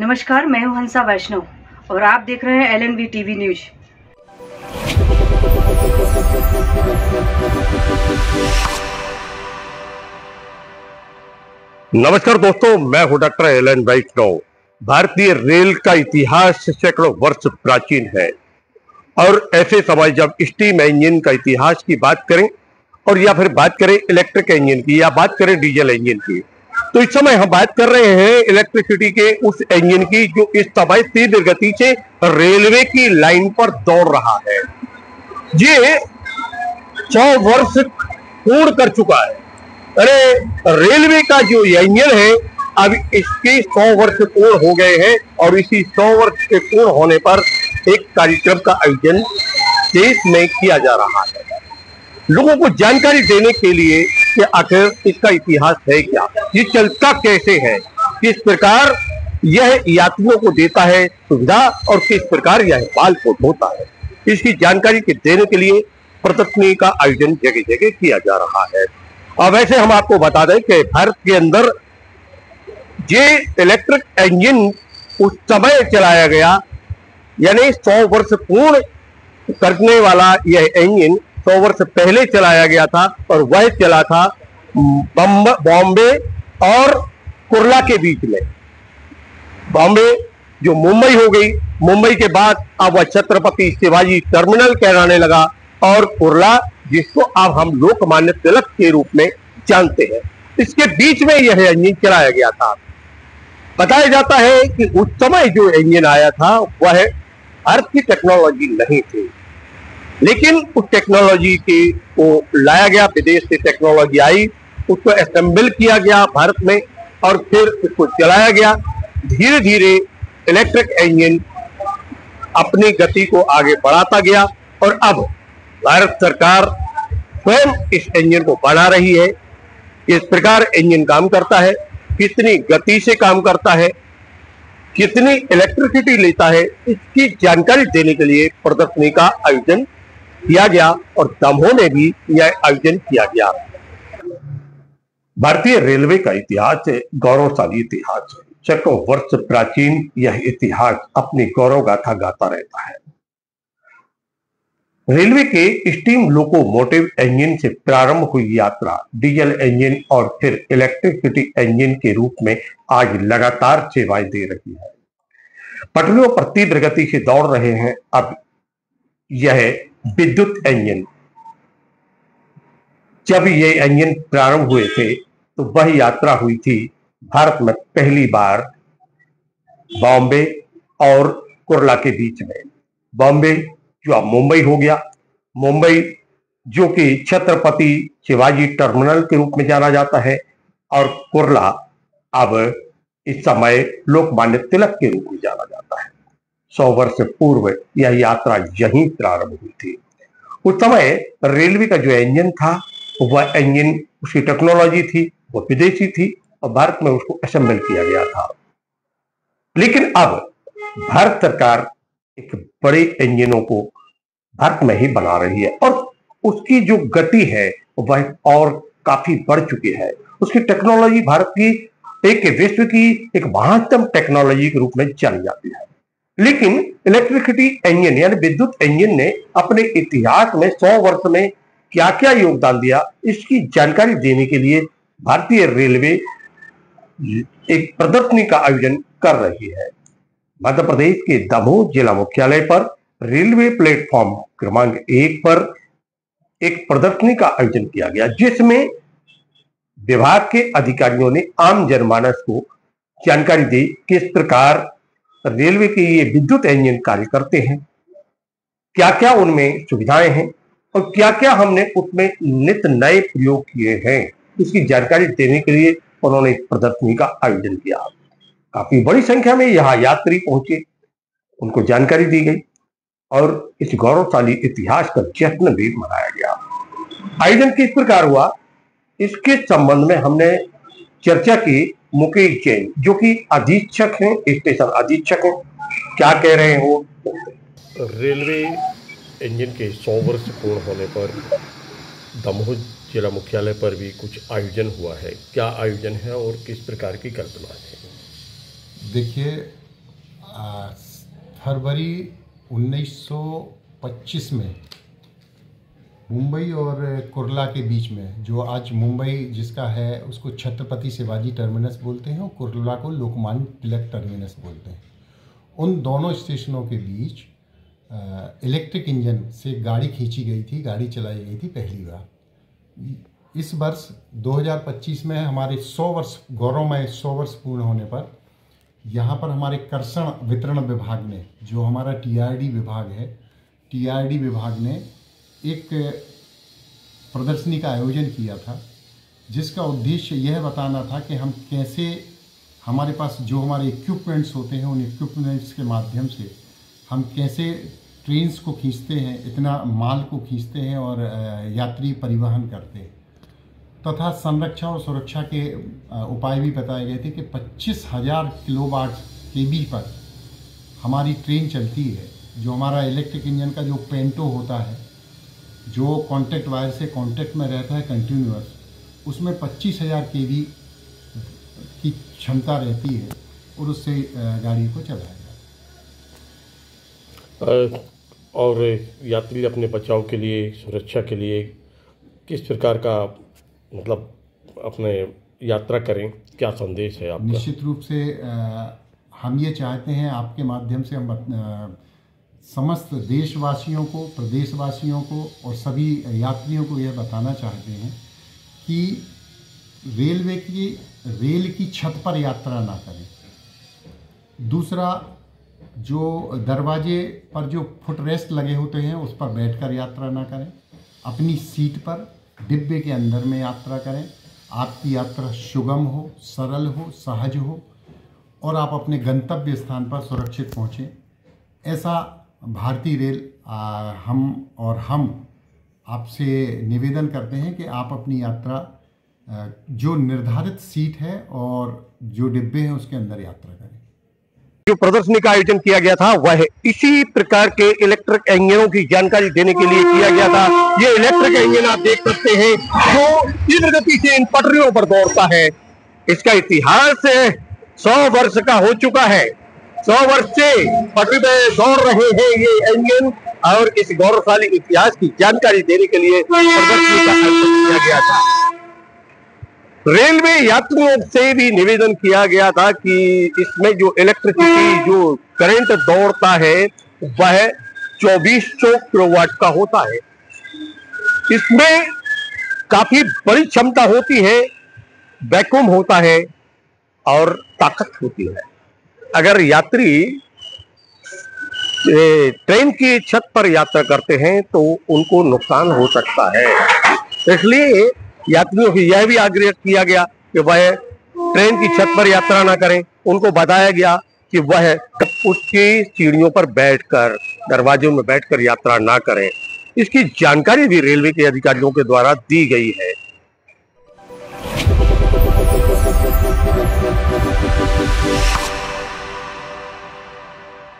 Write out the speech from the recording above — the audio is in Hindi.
नमस्कार, मैं हूं हंसा वैष्णव और आप देख रहे हैं LNV टीवी न्यूज। नमस्कार दोस्तों, मैं हूं डॉक्टर एलन वैष्णव। भारतीय रेल का इतिहास सैकड़ों वर्ष प्राचीन है और ऐसे समय जब स्टीम इंजन का इतिहास की बात करें और या फिर बात करें इलेक्ट्रिक इंजन की या बात करें डीजल इंजन की, तो इस समय हम बात कर रहे हैं इलेक्ट्रिसिटी के उस इंजन की जो इस समय तीव्र गति से रेलवे की लाइन पर दौड़ रहा है। ये 100 वर्ष पूर्ण कर चुका है। अरे रेलवे का जो इंजन है, अब इसके 100 वर्ष पूर्ण हो गए हैं और इसी 100 वर्ष के पूर्ण होने पर एक कार्यक्रम का आयोजन देश में किया जा रहा है, लोगों को जानकारी देने के लिए कि आखिर इसका इतिहास है क्या, ये चलता कैसे है, किस प्रकार यह यात्रियों को देता है सुविधा और किस प्रकार यह बाल को धोता है। इसकी जानकारी देने के लिए प्रदर्शनी का आयोजन जगह जगह किया जा रहा है। और वैसे हम आपको बता दें कि भारत के अंदर ये इलेक्ट्रिक इंजन उस समय चलाया गया, यानी 100 वर्ष पूर्ण करने वाला यह इंजन 100 वर्ष पहले चलाया गया था और वह चला था बॉम्बे और कुर्ला के बीच में। बॉम्बे जो मुंबई हो गई, मुंबई के बाद अब वह छत्रपति शिवाजी टर्मिनल कहलाने लगा और कुर्ला जिसको अब हम लोकमान्य तिलक के रूप में जानते हैं, इसके बीच में यह इंजन चलाया गया था। बताया जाता है कि उस समय जो इंजन आया था वह भारत की टेक्नोलॉजी नहीं थी, लेकिन उस टेक्नोलॉजी को लाया गया, विदेश से टेक्नोलॉजी आई, उसको असेंबल किया गया भारत में और फिर उसको चलाया गया। धीरे धीरे इलेक्ट्रिक इंजन अपनी गति को आगे बढ़ाता गया और अब भारत सरकार स्वयं इस इंजन को बना रही है। किस प्रकार इंजन काम करता है, कितनी गति से काम करता है, कितनी इलेक्ट्रिसिटी लेता है, इसकी जानकारी देने के लिए प्रदर्शनी का आयोजन किया गया और दमोह में भी यह आयोजन किया गया। भारतीय रेलवे का इतिहास गौरवशाली इतिहास है। सैकड़ों वर्ष प्राचीन यह इतिहास अपनी गौरव गाथा गाता रहता है। रेलवे के स्टीम लोकोमोटिव इंजन से प्रारंभ हुई यात्रा डीजल इंजन और फिर इलेक्ट्रिसिटी इंजन के रूप में आज लगातार सेवाएं दे रही है। पटरियों पर तीव्र गति से दौड़ रहे हैं अब यह विद्युत इंजन। जब ये इंजन प्रारंभ हुए थे तो वह यात्रा हुई थी भारत में पहली बार बॉम्बे और कुर्ला के बीच में। बॉम्बे जो अब मुंबई हो गया, मुंबई जो कि छत्रपति शिवाजी टर्मिनल के रूप में जाना जाता है, और कुर्ला अब इस समय लोकमान्य तिलक के रूप में जाना जाता है। 100 वर्ष पूर्व यह यात्रा यहीं प्रारंभ हुई थी। उस समय रेलवे का जो इंजन था वह इंजन, उसकी टेक्नोलॉजी थी वो विदेशी थी और भारत में उसको असेंबल किया गया था। लेकिन अब भारत सरकार एक बड़े इंजनों को भारत में ही बना रही है और उसकी जो गति है वह और काफी बढ़ चुकी है। उसकी टेक्नोलॉजी भारत की एक विश्व की एक महत्तम टेक्नोलॉजी के रूप में जानी जाती है। लेकिन इलेक्ट्रिसिटी इंजन यानी विद्युत इंजन ने अपने इतिहास में 100 वर्ष में क्या क्या योगदान दिया, इसकी जानकारी देने के लिए भारतीय रेलवे एक प्रदर्शनी का आयोजन कर रही है। मध्य प्रदेश के दमोह जिला मुख्यालय पर रेलवे प्लेटफॉर्म क्रमांक 1 पर एक प्रदर्शनी का आयोजन किया गया, जिसमें विभाग के अधिकारियों ने आम जनमानस को जानकारी दी किस प्रकार रेलवे के ये विद्युत इंजन कार्य करते हैं, क्या क्या उनमें सुविधाएं हैं और क्या क्या हमने उसमें नित नए प्रयोग किए हैं। इसकी जानकारी देने के लिए उन्होंने प्रदर्शनी का आयोजन किया। काफी बड़ी संख्या में यहाँ यात्री पहुंचे, उनको जानकारी दी गई और इस गौरवशाली इतिहास का जश्न भी मनाया गया। आयोजन किस प्रकार हुआ, इसके संबंध में हमने चर्चा की मुकेश जैन, जो कि अधीक्षक हैं, स्टेशन अधीक्षक हैं। क्या कह रहे हैं वो? रेलवे इंजन के 100 वर्ष पूर्ण होने पर दमोह जिला मुख्यालय पर भी कुछ आयोजन हुआ है। क्या आयोजन है और किस प्रकार की कल्पना है? देखिए, फरवरी 1925 में मुंबई और कुर्ला के बीच में, जो आज मुंबई जिसका है उसको छत्रपति शिवाजी टर्मिनस बोलते हैं और कुर्ला को लोकमान्य तिलक टर्मिनस बोलते हैं, उन दोनों स्टेशनों के बीच इलेक्ट्रिक इंजन से गाड़ी खींची गई थी, गाड़ी चलाई गई थी पहली बार। इस वर्ष 2025 में हमारे 100 वर्ष गौरवमय 100 वर्ष पूर्ण होने पर यहाँ पर हमारे कर्षण वितरण विभाग ने, जो हमारा टीआरडी विभाग है, टीआरडी विभाग ने एक प्रदर्शनी का आयोजन किया था, जिसका उद्देश्य यह बताना था कि हम कैसे, हमारे पास जो हमारे इक्विपमेंट्स होते हैं, उन इक्विपमेंट्स के माध्यम से हम कैसे ट्रेन्स को खींचते हैं, इतना माल को खींचते हैं और यात्री परिवहन करते हैं, तथा संरक्षा और सुरक्षा के उपाय भी बताए गए थे कि 25,000 किलोवाट केवी पर हमारी ट्रेन चलती है। जो हमारा इलेक्ट्रिक इंजन का जो पेंटो होता है, जो कांटेक्ट वायर से कांटेक्ट में रहता है कंटिन्यूअस, उसमें 25,000 केवी की क्षमता रहती है और उससे गाड़ी को चलाया जाता है। और यात्री अपने बचाव के लिए, सुरक्षा के लिए किस प्रकार का मतलब अपने यात्रा करें, क्या संदेश है आपका? निश्चित रूप से हम ये चाहते हैं, आपके माध्यम से हम समस्त देशवासियों को, प्रदेशवासियों को और सभी यात्रियों को यह बताना चाहते हैं कि रेल की छत पर यात्रा ना करें। दूसरा, जो दरवाजे पर जो फुटरेस्ट लगे होते हैं उस पर बैठकर यात्रा ना करें। अपनी सीट पर, डिब्बे के अंदर में यात्रा करें। आपकी यात्रा सुगम हो, सरल हो, सहज हो और आप अपने गंतव्य स्थान पर सुरक्षित पहुँचें, ऐसा भारतीय रेल हम आपसे निवेदन करते हैं कि आप अपनी यात्रा जो निर्धारित सीट है और जो डिब्बे हैं उसके अंदर यात्रा करें। जो प्रदर्शनी का आयोजन किया गया था वह इसी प्रकार के इलेक्ट्रिक इंजनों की जानकारी देने के लिए किया गया था। ये इलेक्ट्रिक इंजन आप देख सकते हैं जो तीव्र गति से इन पटरियों पर दौड़ता है। इसका इतिहास 100 वर्ष का हो चुका है। 100 वर्ष से पटरी पे दौड़ रहे हैं ये इंजन, और इस गौरवशाली इतिहास की जानकारी देने के लिए प्रदर्शनी का आयोजन किया गया था। रेलवे यात्रियों से भी निवेदन किया गया था कि इसमें जो इलेक्ट्रिसिटी, जो करंट दौड़ता है वह 2400 किलोवाट का होता है। इसमें काफी बड़ी क्षमता होती है, वैक्यूम होता है और ताकत होती है। अगर यात्री ट्रेन की छत पर यात्रा करते हैं तो उनको नुकसान हो सकता है, इसलिए यात्रियों की यह भी आग्रह किया गया कि वह ट्रेन की छत पर यात्रा ना करें। उनको बताया गया कि वह उसकी सीढ़ियों पर बैठकर, दरवाजों में बैठकर यात्रा ना करें। इसकी जानकारी भी रेलवे के अधिकारियों के द्वारा दी गई है।